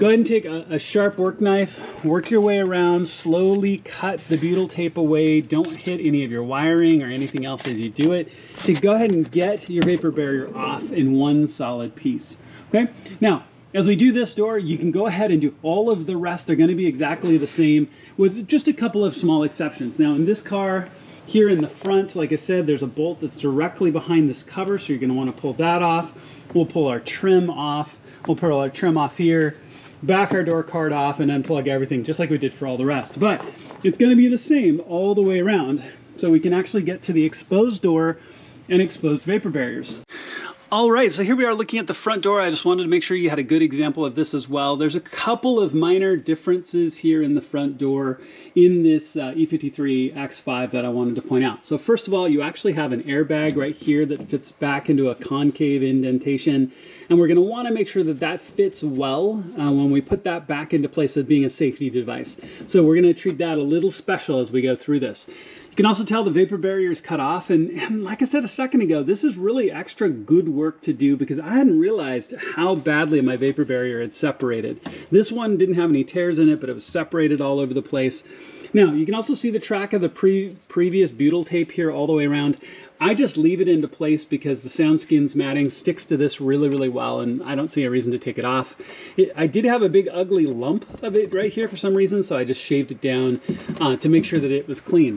Go ahead and take a sharp work knife, work your way around, slowly cut the butyl tape away. Don't hit any of your wiring or anything else as you do it, to go ahead and get your vapor barrier off in one solid piece. Okay, now as we do this door, you can go ahead and do all of the rest. They're going to be exactly the same with just a couple of small exceptions. Now in this car, here in the front, like I said, there's a bolt that's directly behind this cover, so you're going to want to pull that off. We'll pull our trim off. We'll pull our trim off here, back our door card off, and unplug everything just like we did for all the rest. But it's going to be the same all the way around, so we can actually get to the exposed door and exposed vapor barriers. All right, so here we are looking at the front door. I just wanted to make sure you had a good example of this as well. There's a couple of minor differences here in the front door in this E53 X5 that I wanted to point out. So first of all, you actually have an airbag right here that fits back into a concave indentation. And we're gonna wanna make sure that that fits well when we put that back into place as being a safety device. So we're gonna treat that a little special as we go through this. You can also tell the vapor barrier is cut off, and like I said a second ago, this is really extra good work to do because I hadn't realized how badly my vapor barrier had separated. This one didn't have any tears in it, but it was separated all over the place. Now, you can also see the track of the previous butyl tape here all the way around. I just leave it into place because the SoundSkins matting sticks to this really, really well, and I don't see a reason to take it off. I did have a big ugly lump of it right here for some reason, so I just shaved it down to make sure that it was clean.